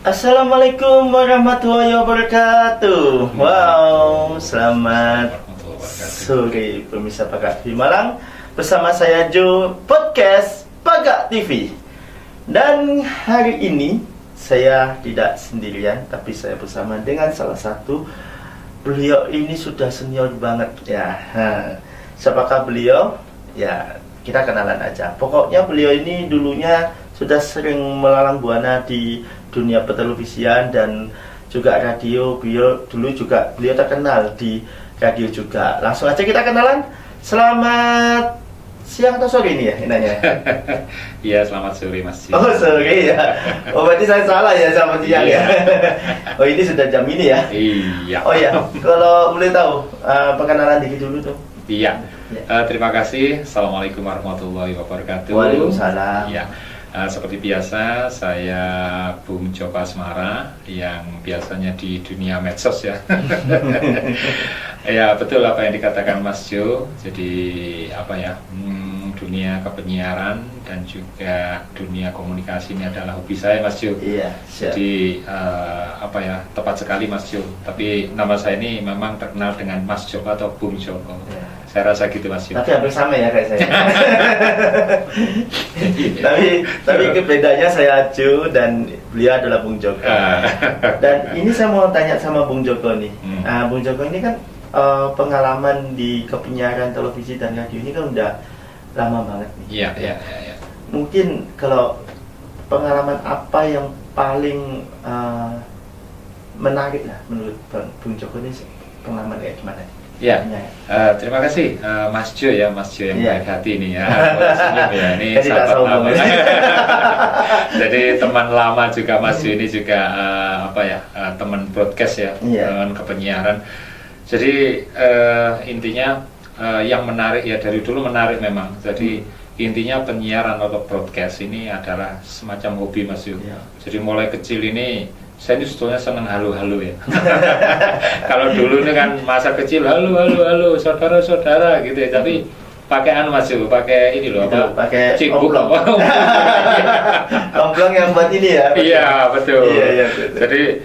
Assalamualaikum warahmatullahi wabarakatuh. Wow, selamat sore pemirsa Pagak TV Malang. Bersama saya Jo, podcast Pagak TV. Dan hari ini saya tidak sendirian, tapi saya bersama dengan salah satu. Beliau ini sudah senior banget ya. Siapakah beliau? Ya, kita kenalan aja. Pokoknya beliau ini dulunya sudah sering melalang buana di dunia pertelevisian dan juga radio. Beliau terkenal di radio juga. Langsung aja kita kenalan. Selamat siang atau sore ini ya enaknya? Iya, selamat sore Mas. Oh, sore ya. Oh, berarti saya salah ya sama siang ya. Oh, ini sudah jam ini ya? Iya. Oh ya, kalau boleh tahu perkenalan dikit dulu tuh. Iya. Terima kasih. Assalamualaikum warahmatullahi wabarakatuh. Waalaikumsalam. Iya. Seperti biasa, saya Bung Joko Asmara yang biasanya di dunia medsos ya. Ya, betul apa yang dikatakan Mas Jo. Jadi dunia kepenyiaran dan juga dunia komunikasi ini adalah hobi saya, Mas Jo. Iya. Jadi tepat sekali Mas Jo. Tapi nama saya ini memang terkenal dengan Mas Joko atau Bung Joko. Iya. Saya rasa gitu Mas Jo. Tapi hampir sama ya kayak saya. tapi bedanya saya Jo dan beliau adalah Bung Joko. Dan ini saya mau tanya sama Bung Joko nih. Bung Joko ini kan pengalaman di penyiaran televisi dan radio ini kan udah lama banget nih. Iya. Mungkin kalau pengalaman apa yang paling menarik lah menurut Bung Joko ini, pengalaman kayak gimana? Ya, terima kasih Mas Jo ya, Mas Jo yang baik hati ini ya. Senyum ya, ini sahabat lama. Jadi teman lama juga Mas Jo ini juga teman broadcast ya, teman kepenyiaran. Jadi intinya yang menarik ya, dari dulu menarik memang. Jadi intinya penyiaran atau broadcast ini adalah semacam hobi Mas Jo. Jadi mulai kecil ini saya ini sebetulnya senang halo-halo ya. Kalau dulu ini kan masa kecil halo saudara-saudara gitu ya. Tapi pakai Mas Jo, pakai ini loh, pakai cibuk. Omplong yang buat ini ya. Iya, betul. Iya. Jadi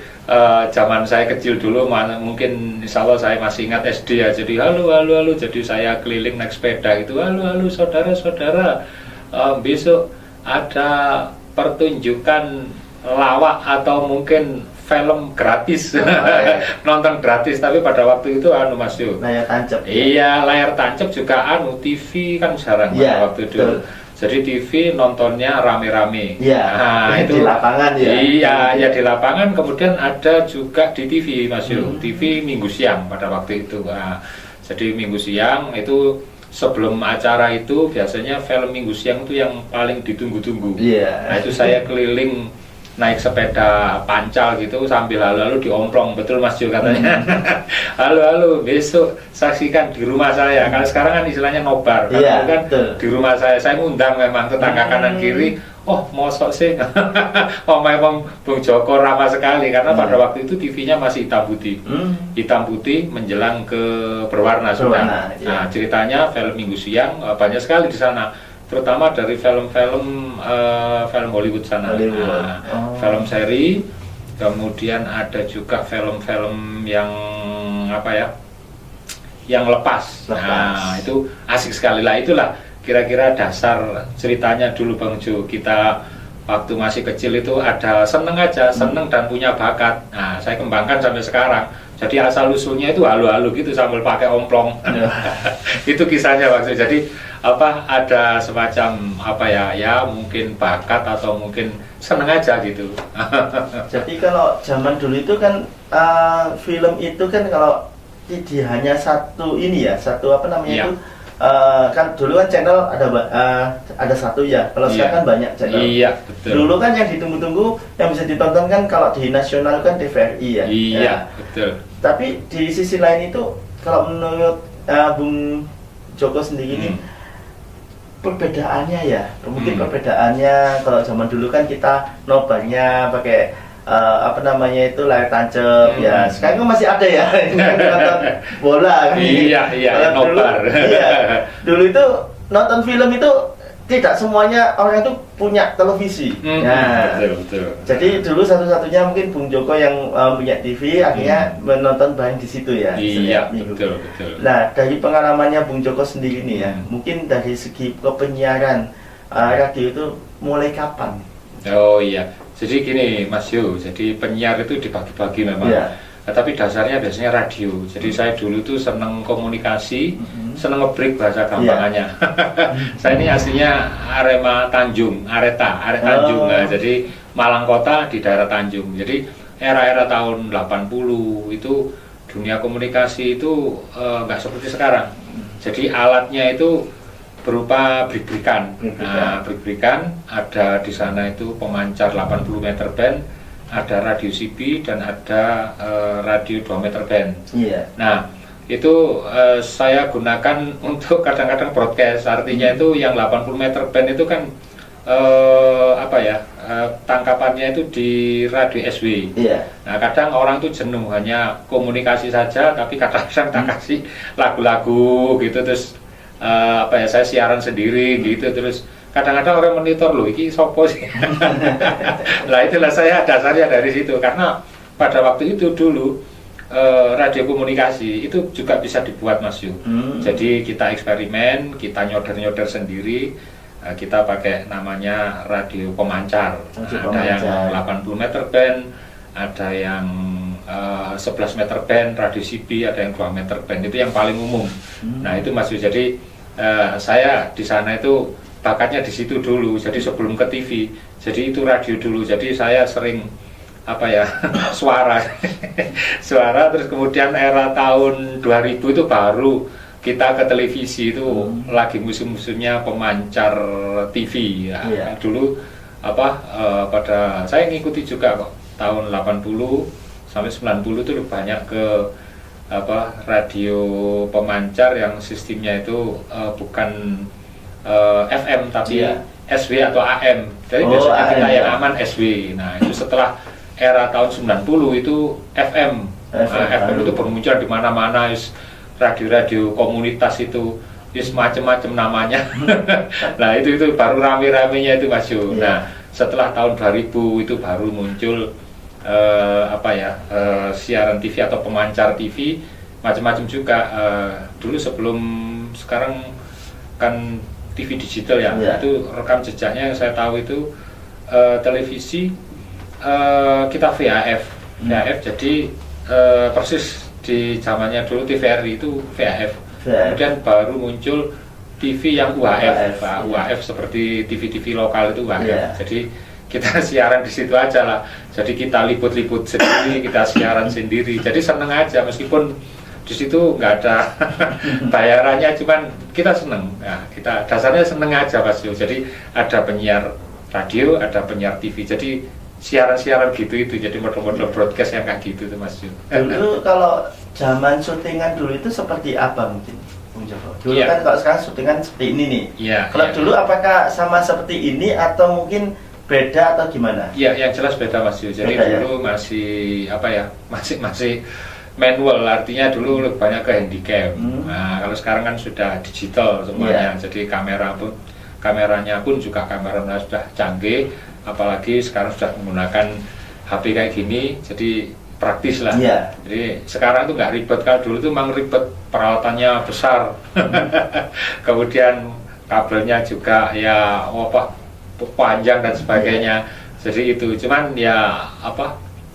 zaman saya kecil dulu, mungkin insya Allah saya masih ingat SD ya. Jadi halo. Jadi saya keliling naik sepeda gitu. Halo saudara-saudara. Besok ada pertunjukan lawak atau mungkin film gratis, nonton gratis. Tapi pada waktu itu Mas Jo, layar tancap. Iya, layar tancap juga TV kan jarang pada waktu itu. Jadi TV nontonnya rame-rame. Iya. Nah, itu di lapangan ya. Iya, di lapangan. Kemudian ada juga di TV Mas Jo. TV minggu siang pada waktu itu. Jadi minggu siang itu, sebelum acara itu biasanya film minggu siang itu yang paling ditunggu-tunggu. Nah, itu saya keliling naik sepeda pancal gitu sambil halo diomplong, betul Mas Jo katanya. Halo besok saksikan di rumah saya. Kalau sekarang kan istilahnya nobar, kan di rumah saya ngundang memang tetangga kanan kiri. Oh, mosok sih. Memang Bung Joko ramah sekali karena pada waktu itu TV-nya masih hitam putih. Hitam putih menjelang ke berwarna sudah. Nah, ceritanya film minggu siang banyak sekali di sana. Terutama dari film-film Hollywood sana. Film seri, kemudian ada juga film-film yang yang lepas. Nah, itu asik sekali lah. Itulah kira-kira dasar ceritanya dulu Bang Jo. Kita waktu masih kecil itu ada seneng dan punya bakat. Nah, saya kembangkan sampai sekarang. Jadi asal usulnya itu halo gitu sambil pakai omplong. Itu kisahnya waktu. Jadi ada semacam mungkin bakat atau mungkin seneng aja gitu. Jadi kalau zaman dulu itu kan film itu kan kalau hanya satu itu kan dulu kan channel ada satu ya. Kalau sekarang kan banyak channel. Iya, betul. Dulu kan yang ditunggu-tunggu yang bisa ditonton kan kalau di nasional kan TVRI ya. Iya, betul. Tapi di sisi lain itu kalau menurut Bung Joko sendiri ini perbedaannya ya, mungkin perbedaannya kalau zaman dulu kan kita nobarnya pakai layar tancap ya. Sekarang kan masih ada ya nonton bola kan. Iya, nobar. Dulu itu nonton film itu tidak semuanya orang itu punya televisi. Betul. Jadi dulu satu-satunya mungkin Bung Joko yang punya TV, akhirnya menonton bareng di situ ya. Iya, betul. Nah, dari pengalamannya Bung Joko sendiri nih ya, mungkin dari segi kepenyiaran radio itu mulai kapan? Oh iya, jadi gini Mas Yu, jadi penyiar itu dibagi-bagi memang. Tapi dasarnya biasanya radio. Jadi saya dulu tuh seneng komunikasi, seneng nge-break bahasa gampangannya. Saya ini aslinya Arema Tanjung, Areta Tanjung. Nah, jadi Malang Kota di daerah Tanjung. Jadi era-era tahun 80 itu dunia komunikasi itu nggak seperti sekarang. Jadi alatnya itu berupa brik-brikan. Nah, brik-brikan ada di sana itu pemancar 80 meter band, ada radio CB dan ada radio 2 meter band. Nah, itu saya gunakan untuk kadang-kadang broadcast. Artinya itu yang 80 meter band itu kan tangkapannya itu di radio SW. Nah, kadang orang tuh jenuh hanya komunikasi saja, tapi kadang-kadang tak kasih lagu-lagu gitu, terus saya siaran sendiri gitu, terus kadang-kadang orang monitor loh, ini sopo sih. Lah itulah saya dasarnya dari situ, karena pada waktu itu dulu radio komunikasi itu juga bisa dibuat Mas Yu. Jadi kita eksperimen, kita nyoder sendiri, kita pakai namanya radio pemancar. Ada yang 80 meter band, ada yang 11 meter band, radio CB, ada yang 2 meter band, itu yang paling umum. Nah itu Mas Yu, jadi saya di sana itu bakatnya di situ dulu, jadi sebelum ke TV, jadi itu radio dulu, jadi saya sering suara, terus kemudian era tahun 2000 itu baru kita ke televisi, itu lagi musim-musimnya pemancar TV ya. Dulu pada saya ngikuti juga kok, tahun 80 sampai 90 itu banyak ke radio pemancar yang sistemnya itu bukan FM tapi SW atau AM. Jadi biasanya kita yang aman SW. Nah, itu setelah era tahun 90 itu FM. FM itu bermunculan di mana-mana, radio-radio komunitas itu macam-macam namanya. Nah, itu baru rame-ramenya itu Mas Yu. Nah, setelah tahun 2000 itu baru muncul siaran TV atau pemancar TV macam-macam juga. Dulu sebelum sekarang kan TV digital ya, itu rekam jejaknya yang saya tahu itu televisi kita VHF, jadi persis di zamannya dulu TVRI itu VHF. Kemudian baru muncul TV yang UHF, UHF seperti TV-TV lokal itu UHF. Jadi kita siaran di situ aja lah. Jadi kita liput-liput sendiri, kita siaran sendiri. Jadi seneng aja meskipun di situ nggak ada bayarannya, cuman kita seneng. Nah, kita dasarnya seneng aja Mas Yu. Jadi ada penyiar radio, ada penyiar TV. Jadi siaran-siaran gitu itu. Jadi model-model broadcast yang kayak gitu tuh Mas Yu. Dulu kalau zaman syutingan dulu itu seperti apa mungkin? Dulu kan kalau sekarang syutingan seperti ini nih. Kalau dulu apakah sama seperti ini atau mungkin beda atau gimana? Iya, yang jelas beda Mas Yu. Jadi beda, dulu masih masih manual, artinya dulu banyak ke handycam. Nah, kalau sekarang kan sudah digital semuanya. Jadi kameranya pun juga kameranya sudah canggih, apalagi sekarang sudah menggunakan HP kayak gini, jadi praktis lah. Jadi sekarang tuh nggak ribet, kalau dulu tuh memang ribet, peralatannya besar. Kemudian kabelnya juga panjang dan sebagainya. Jadi itu cuman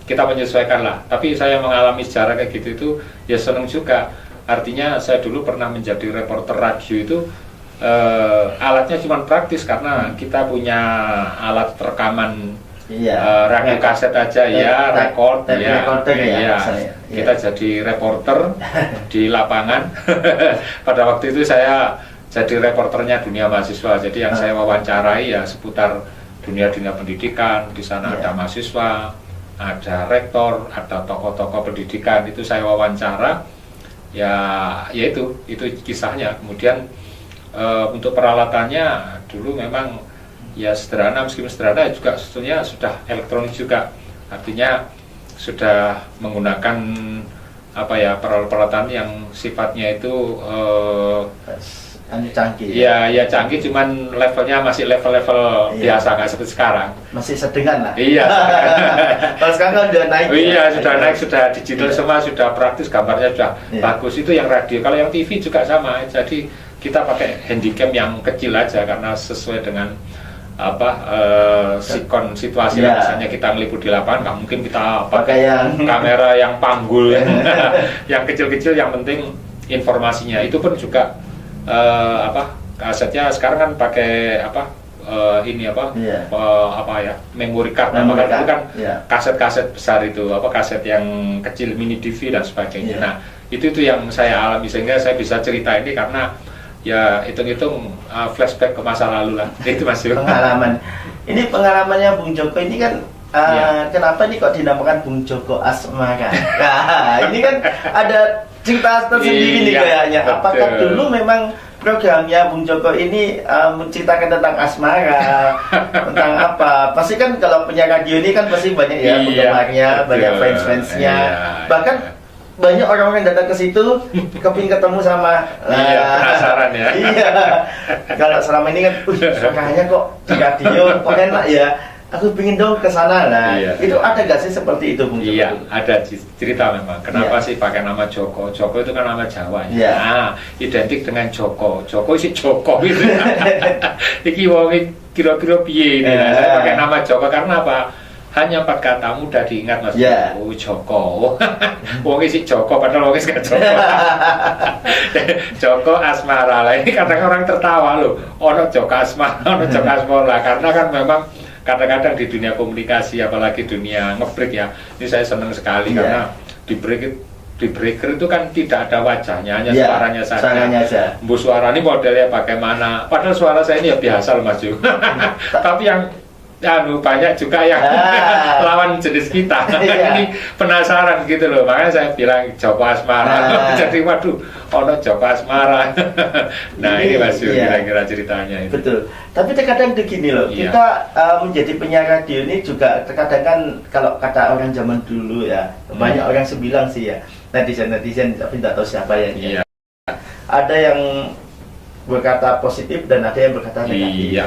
kita menyesuaikan lah. Tapi saya mengalami sejarah kayak gitu itu ya seneng juga. Artinya saya dulu pernah menjadi reporter radio itu, alatnya cuma praktis karena kita punya alat rekaman radio kaset aja record kita jadi reporter di lapangan. Pada waktu itu saya jadi reporternya Dunia Mahasiswa. Jadi yang saya wawancarai ya seputar dunia pendidikan. Di sana ada mahasiswa, ada rektor, ada tokoh-tokoh pendidikan, itu saya wawancara. Ya itu kisahnya. Kemudian untuk peralatannya dulu memang ya sederhana, meskipun sederhana juga sebetulnya sudah elektronik juga. Artinya sudah menggunakan peralatan yang sifatnya itu canggih. Iya canggih, cuman levelnya masih level-level biasa, nggak seperti sekarang. Masih sedengan lah. Iya. Kalau sekarang kan udah naik. Iya, sudah naik, sudah digital semua, sudah praktis, gambarnya sudah bagus. Itu yang radio. Kalau yang TV juga sama. Jadi kita pakai handycam yang kecil aja karena sesuai dengan sikon situasi. Misalnya kita ngeliput di lapangan, nggak mungkin kita pakai yang kamera yang panggul yang kecil-kecil. Yang penting informasinya. Itu pun juga kasetnya sekarang kan pakai memory card, itu kan kaset-kaset besar itu, kaset yang kecil, mini DV dan sebagainya. Nah itu yang saya alami, sehingga saya bisa cerita ini karena ya hitung-hitung flashback ke masa lalu lah. Itu Mas Yo. Pengalaman. Ini pengalamannya Bung Joko ini kan kenapa nih kok dinamakan Bung Joko Asmara? Nah, ini kan ada cerita tersendiri nih kayaknya. Apakah dulu memang programnya Bung Joko ini menceritakan tentang asmara, tentang apa? Pasti kan kalau punya radio ini kan pasti banyak ya penggemarnya, banyak fans-fansnya. Bahkan banyak orang-orang yang datang ke situ kepingin ketemu sama penasaran ya. Iya. Kalau selama ini kan suaranya kok di radio kok enak ya. Aku pingin dong ke sana lah. Itu ada gak sih seperti itu Bung Joko? Iya, ada cerita memang. Kenapa sih pakai nama Joko? Joko itu kan nama Jawa ya. Nah, identik dengan Joko. Joko isi Joko gitu. Iki wong kira-kira piye ini. Saya pakai nama Joko karena apa? Hanya 4 kata mudah diingat Mas. Joko. Wong isi Joko padahal wong isi gak Joko. Joko Asmara lah. Ini kadang orang tertawa loh. Ono Joko Asmara, ono Joko Asmara, karena kan memang kadang-kadang di dunia komunikasi, apalagi dunia ngebreak ya, ini saya senang sekali karena di breaker itu kan tidak ada wajahnya, hanya suaranya saja. Bu suara ini modelnya bagaimana? Padahal suara saya ini ya biasa loh Mas Ju. Tapi yang banyak juga yang lawan jenis kita. Ini penasaran gitu loh, makanya saya bilang Joko Asmara. Jadi waduh, ono Joko Asmara. Nah ini Mas Yu kira-kira ceritanya itu. Betul. Tapi terkadang begini loh, kita menjadi penyiar radio ini juga terkadang kan kalau kata orang zaman dulu ya, banyak orang bilang sih ya, netizen tapi tidak tahu siapa yang ada yang berkata positif dan ada yang berkata negatif.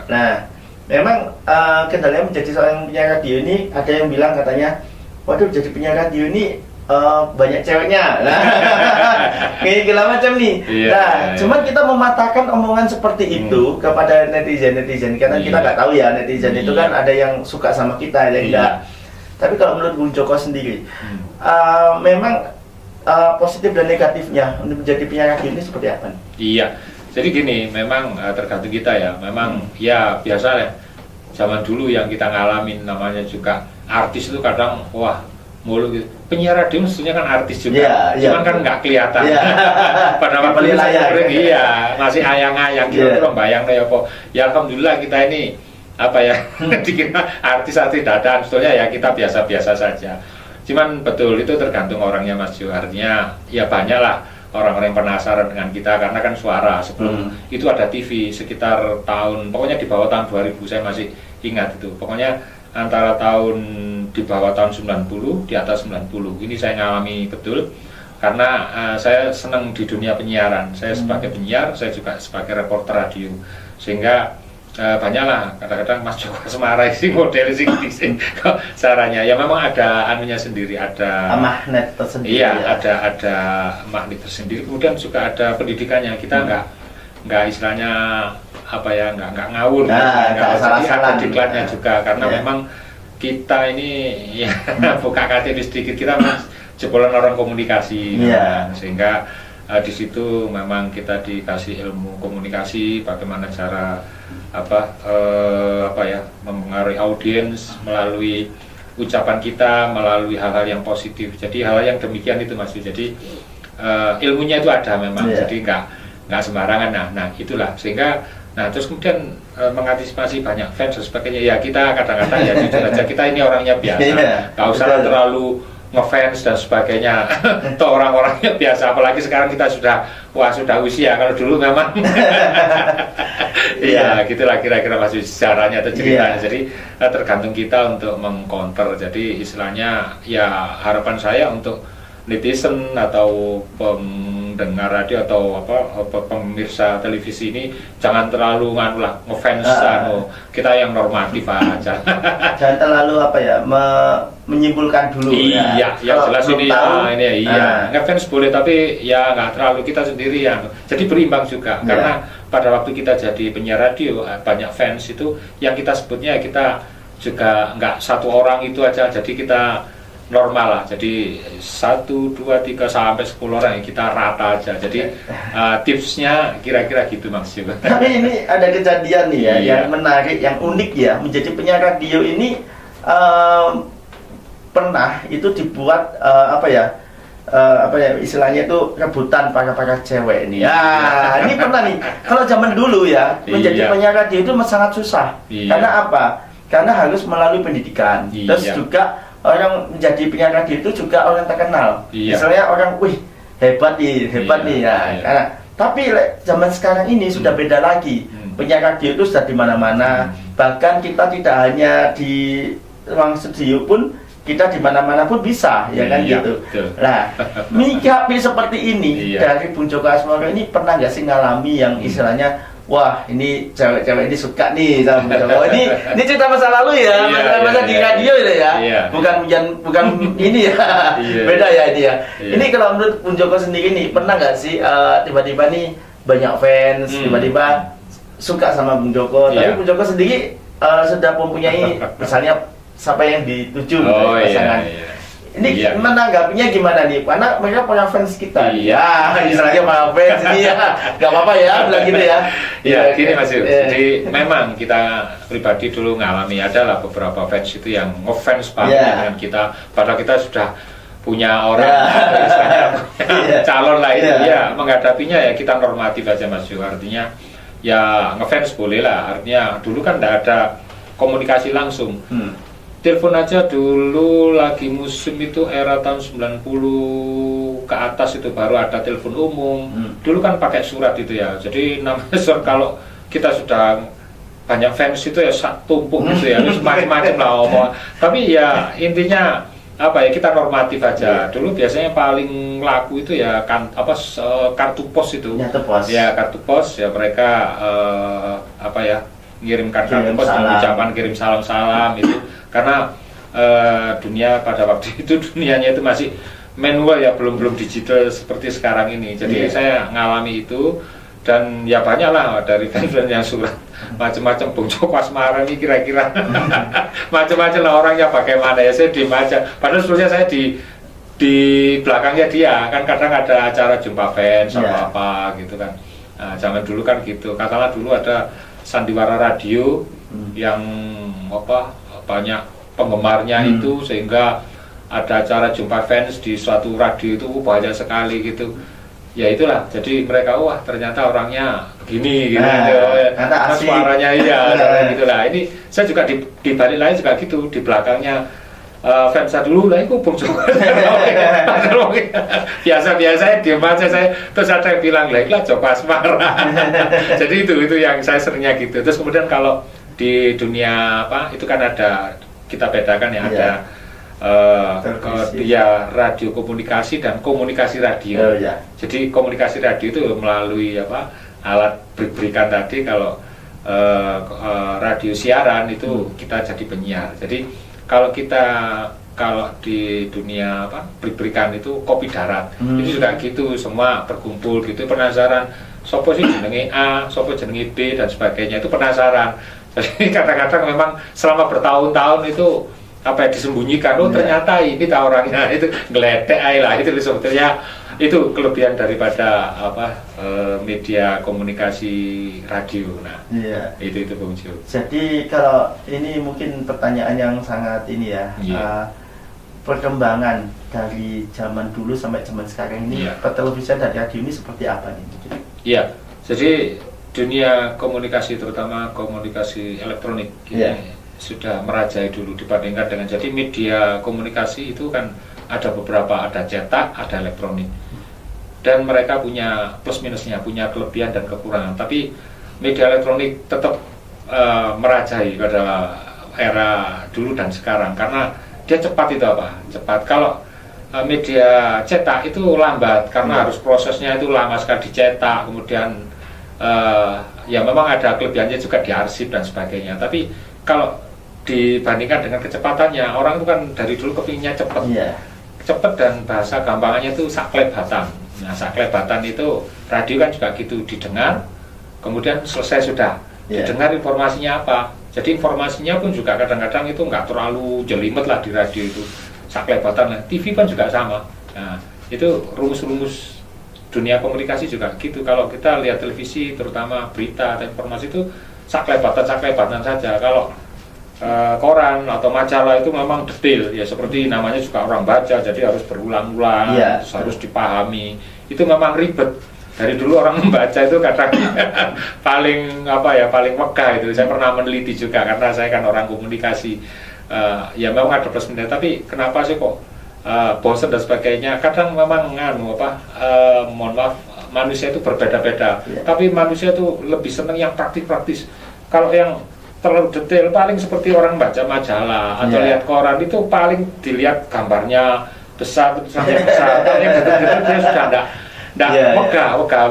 Nah memang kendalanya menjadi seorang penyiar radio ini, ada yang bilang katanya, waduh jadi penyiar radio ini banyak ceweknya. Nah, kayak segala macam nih. Cuman kita mematahkan omongan seperti itu kepada netizen karena kita nggak tahu ya netizen itu kan ada yang suka sama kita, ada yang enggak. Tapi kalau menurut Bung Joko sendiri, memang positif dan negatifnya untuk menjadi penyiar radio ini seperti apa nih? Iya. Jadi gini, memang tergantung kita ya. Memang ya biasa ya. Zaman dulu yang kita ngalamin namanya juga artis itu kadang wah mulu gitu. Penyiar radio maksudnya kan artis juga. Cuman kan nggak kelihatan. Pada waktu itu masih ayang-ayang gitu loh, bayang ya kok. Ya alhamdulillah kita ini dikira artis-artis dadakan, sebetulnya ya kita biasa-biasa saja. Cuman betul itu tergantung orangnya Mas Jo. Artinya ya banyak lah orang-orang yang penasaran dengan kita karena kan suara sebelum itu ada TV sekitar tahun, pokoknya di bawah tahun 2000 saya masih ingat itu, pokoknya antara tahun di bawah tahun 90 di atas 90 ini saya ngalami betul karena saya senang di dunia penyiaran, saya sebagai penyiar, saya juga sebagai reporter radio, sehingga banyaklah kadang-kadang Mas Joko Asmara sih model sih kok caranya ya memang ada anunya sendiri, ada magnet tersendiri. Ada magnet tersendiri, kemudian juga ada pendidikannya, kita nggak istilahnya nggak ngawur, nggak salah diklatnya juga karena memang kita ini ya buka KTP sedikit, kita jebolan orang komunikasi sehingga di situ memang kita dikasih ilmu komunikasi, bagaimana cara mempengaruhi audiens melalui ucapan kita, melalui hal-hal yang positif. Jadi hal yang demikian itu Mas. Jadi ilmunya itu ada memang. Jadi nggak sembarangan. Nah itulah sehingga terus kemudian mengantisipasi banyak fans dan sebagainya. Ya kita kadang-kadang ya jujur aja kita ini orangnya biasa, nggak usah terlalu ngefans dan sebagainya. Toh orang-orangnya biasa, apalagi sekarang kita sudah usia. Kalau dulu memang gitulah kira-kira masih sejarahnya atau ceritanya. Jadi tergantung kita untuk mengcounter. Jadi istilahnya ya harapan saya untuk netizen atau pendengar radio atau pemirsa televisi ini jangan terlalu ngefans kita yang normatif aja. Jangan terlalu menyimpulkan dulu iya, ya jelas ini ngefans boleh tapi ya nggak terlalu, kita sendiri yang jadi berimbang juga karena pada waktu kita jadi penyiar radio banyak fans itu yang kita sebutnya kita juga nggak satu orang itu aja, jadi kita normal lah, jadi 1, 2, 3 sampai 10 orang kita rata aja, jadi tipsnya kira-kira gitu Mas juga. Tapi ini ada kejadian nih yang menarik, yang unik ya, menjadi penyiar radio ini pernah itu dibuat istilahnya itu rebutan para cewek ini. Ini pernah nih. Kalau zaman dulu ya menjadi penyiar radio itu sangat susah. Karena apa? Karena harus melalui pendidikan. Terus juga orang menjadi penyiar radio itu juga orang terkenal. Misalnya orang, wih hebat nih ya. Karena tapi zaman sekarang ini sudah beda lagi. Penyiar radio itu sudah di mana-mana. Bahkan kita tidak hanya di ruang studio pun, kita di mana-mana pun bisa, ya kan gitu. Betul. Nah, menyikapi seperti ini dari Bung Joko Asmoro ini pernah nggak sih ngalami yang istilahnya, wah ini cewek-cewek ini suka nih sama Bung Joko. Ini cerita masa lalu ya, masa di radio itu ya. Bukan ini ya. Beda ya ini ya. Ini kalau menurut Bung Joko sendiri nih, pernah nggak sih tiba-tiba nih banyak fans, tiba-tiba suka sama Bung Joko, tapi Bung Joko sendiri sudah mempunyai misalnya siapa yang dituju pasangan. Ini menanggapinya gimana nih? Karena mereka punya fans kita. Istilahnya para fans ini nggak apa-apa ya, bilang gitu ya. Gini Mas Yus. Jadi memang kita pribadi dulu ngalami, adalah beberapa fans itu yang ngefans banget dengan kita. Padahal kita sudah punya orang, calon lah itu. Menghadapinya ya kita normatif aja Mas Yus. Artinya ya ngefans boleh lah. Artinya dulu kan nggak ada komunikasi langsung. Telepon aja dulu lagi musim itu era tahun 90 ke atas itu baru ada telepon umum. Dulu kan pakai surat itu ya. Jadi namanya surat, kalau kita sudah banyak fans itu ya tumpuk gitu ya. Macam-macam lah omong. Tapi ya intinya kita normatif aja. Dulu biasanya paling laku itu ya kartu pos itu. Kartu pos ya, mereka ngirimkan kartu pos, ucapan kirim salam itu. Karena dunia pada waktu itu dunianya itu masih manual ya, belum digital seperti sekarang ini. Jadi saya ngalami itu, dan ya banyak lah dari fans yang surat macam-macam. Bung Joko Asmoro ini kira-kira macam-macam lah orangnya bagaimana ya, saya diem aja. Padahal sebetulnya saya di belakangnya dia kan kadang ada acara jumpa fans sama apa gitu kan. Nah, zaman dulu kan gitu. Katakanlah dulu ada sandiwara radio yang banyak penggemarnya itu, sehingga ada acara jumpa fans di suatu radio itu banyak sekali gitu. Ya itulah, jadi mereka ternyata orangnya begini gitu, karena suaranya gitulah. Ini saya juga di balik lain juga gitu, di belakangnya fans saya dulu lah itu Bung Joko. Biasa-biasa diem aja saya, terus ada yang bilang lah Joko Asmoro. Jadi itu yang saya seringnya gitu. Terus kemudian kalau di dunia itu kan ada, kita bedakan ya, ada radio komunikasi dan komunikasi radio. Jadi komunikasi radio itu melalui alat berikan tadi. Kalau radio siaran itu kita jadi penyiar. Jadi kalau di dunia berikan itu kopi darat, itu juga gitu, semua berkumpul gitu, penasaran sopo sih jenenge A, sopo jenenge B dan sebagainya, itu penasaran. Jadi kadang-kadang memang selama bertahun-tahun itu disembunyikan, ternyata ini orangnya itu ngeledek lah, itu sebetulnya itu kelebihan daripada media komunikasi radio. Nah, itu Bung Jo. Jadi kalau ini mungkin pertanyaan yang sangat ini ya, perkembangan dari zaman dulu sampai zaman sekarang ini, pertelevisian dan radio ini seperti apa nih? Jadi dunia komunikasi, terutama komunikasi elektronik ini sudah merajai dulu dibandingkan dengan, jadi media komunikasi itu kan ada beberapa, ada cetak, ada elektronik, dan mereka punya plus minusnya, punya kelebihan dan kekurangan. Tapi media elektronik tetap merajai pada era dulu dan sekarang, karena dia cepat itu cepat. Kalau media cetak itu lambat karena harus prosesnya itu lama sekali dicetak, kemudian ya memang ada kelebihannya juga di arsip dan sebagainya. Tapi kalau dibandingkan dengan kecepatannya, orang itu kan dari dulu kepinginnya cepat, cepat dan bahasa gampangannya itu saklebatan. Nah, saklebatan itu radio kan juga gitu, didengar, kemudian selesai sudah. Didengar informasinya apa? Jadi informasinya pun juga kadang-kadang itu nggak terlalu jelimet lah di radio itu. Saklebatan, TV kan juga sama. Nah, itu rumus-rumus dunia komunikasi juga gitu. Kalau kita lihat televisi, terutama berita atau informasi itu saklebatan saja. Kalau koran atau majalah itu memang detail, ya seperti namanya juga orang baca, jadi harus berulang-ulang, harus dipahami. Itu memang ribet. Dari dulu orang membaca itu kadang paling megah itu. Saya pernah meneliti juga karena saya kan orang komunikasi. Ya memang ada plus minus, tapi kenapa sih kok bosan dan sebagainya? Kadang memang mohon maaf, manusia itu berbeda-beda. Tapi manusia itu lebih senang yang praktis-praktis. Kalau yang terlalu detail, paling seperti orang baca majalah atau lihat koran itu paling dilihat gambarnya besar, tulisannya besar. Kalau yang detail dia sudah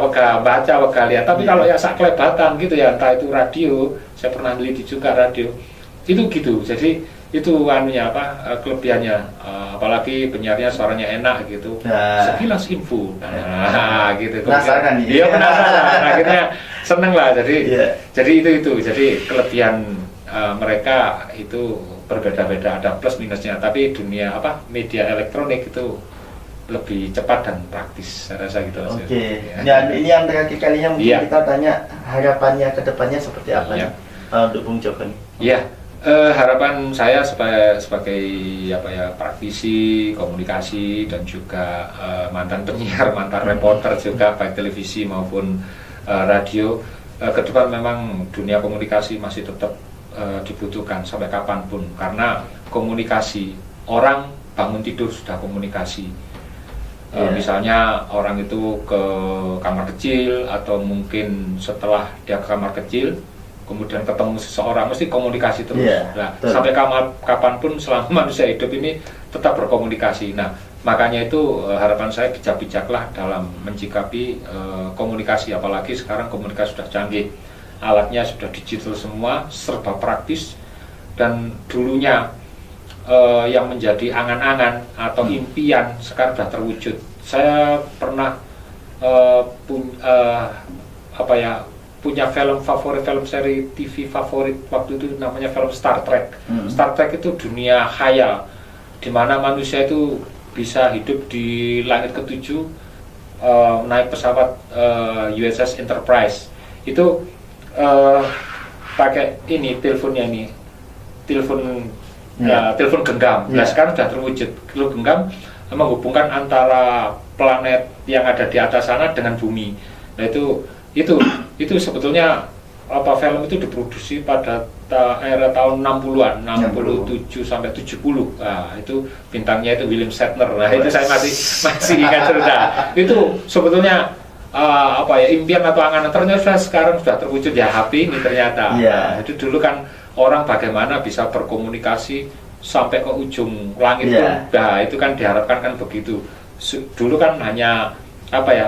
wegah baca lihat. Tapi kalau ya saklebatan gitu ya, entah itu radio, saya pernah meneliti juga radio itu gitu. Jadi itu kelebihannya, apalagi penyiarnya suaranya enak gitu, sekilas info, gitu. Penasaran nih. Iya, penasaran, akhirnya seneng lah. Jadi jadi kelebihan mereka itu berbeda-beda, ada plus minusnya. Tapi dunia media elektronik itu lebih cepat dan praktis, saya rasa gitu. Oke. Dan ini yang terakhir kalinya mungkin kita tanya harapannya ke depannya seperti apa nih untuk Bung Joko nih? Iya. Harapan saya sebagai praktisi komunikasi dan juga mantan penyiar, mantan reporter juga baik televisi maupun radio, ke depan memang dunia komunikasi masih tetap dibutuhkan sampai kapanpun, karena komunikasi, orang bangun tidur sudah komunikasi. Misalnya orang itu ke kamar kecil atau mungkin setelah dia ke kamar kecil kemudian ketemu seseorang, mesti komunikasi terus. Sampai kapanpun selama manusia hidup ini tetap berkomunikasi. Nah, makanya itu harapan saya bijak-bijaklah dalam mencikapi komunikasi, apalagi sekarang komunikasi sudah canggih, alatnya sudah digital semua, serba praktis, dan dulunya yang menjadi angan-angan atau impian sekarang sudah terwujud. Saya pernah punya film favorit, film seri TV favorit waktu itu namanya film Star Trek. Star Trek itu dunia khayal, di mana manusia itu bisa hidup di langit ketujuh, naik pesawat USS Enterprise. Itu pakai telepon genggam. Nah, sekarang sudah terwujud. Telepon genggam menghubungkan antara planet yang ada di atas sana dengan bumi. Nah, itu sebetulnya film itu diproduksi pada era tahun 60-an, 67 sampai 70. Nah, itu bintangnya itu William Shatner. Nah, itu saya masih ingat cerita. Itu sebetulnya impian atau angan, ternyata sekarang sudah terwujud ya, HP ini ternyata. Nah, itu dulu kan orang bagaimana bisa berkomunikasi sampai ke ujung langit pun. Nah, itu kan diharapkan kan begitu. Dulu kan hanya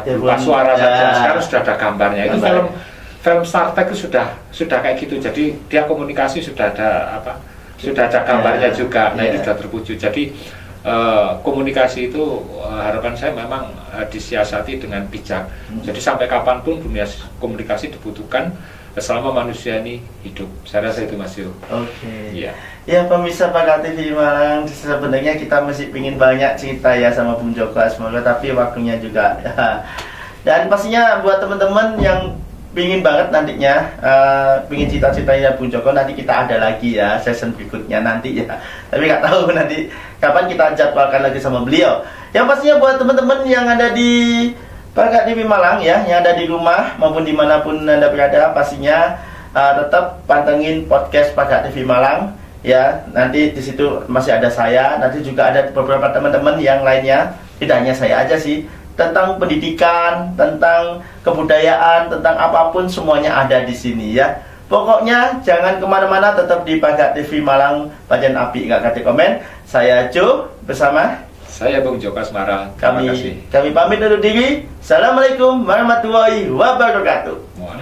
berupa suara saja, sekarang sudah ada gambarnya. Itu film Star Trek itu sudah kayak gitu. Jadi dia komunikasi sudah ada gambarnya juga. Nah, itu sudah terwujud. Jadi komunikasi itu harapan saya memang disiasati dengan bijak. Jadi sampai kapanpun dunia komunikasi dibutuhkan selama manusia ini hidup. Saya rasa itu, Mas Yo. Oke. Ya, pemirsa Pagar TV Malang, sebenarnya kita masih ingin banyak cerita ya sama Bung Joko Asmoro, tapi waktunya juga. Dan pastinya buat teman-teman yang pingin banget nantinya pingin cita-citanya Bung Joko, nanti kita ada lagi ya season berikutnya nanti ya. Tapi nggak tahu nanti kapan kita jadwalkan lagi sama beliau. Yang pastinya buat teman-teman yang ada di Pagar TV Malang ya, yang ada di rumah maupun dimanapun Anda berada, pastinya tetap pantengin podcast Pagar TV Malang ya. Nanti di situ masih ada saya, nanti juga ada beberapa teman-teman yang lainnya. Tidak hanya saya aja sih, tentang pendidikan, tentang kebudayaan, tentang apapun semuanya ada di sini ya. Pokoknya jangan kemana-mana, tetap di Pagar TV Malang, Pajan Api nggak kate komen. Saya Jo bersama Saya Bung Joko Asmara. Terima kasih. Kami pamit undur diri. Assalamualaikum warahmatullahi wabarakatuh.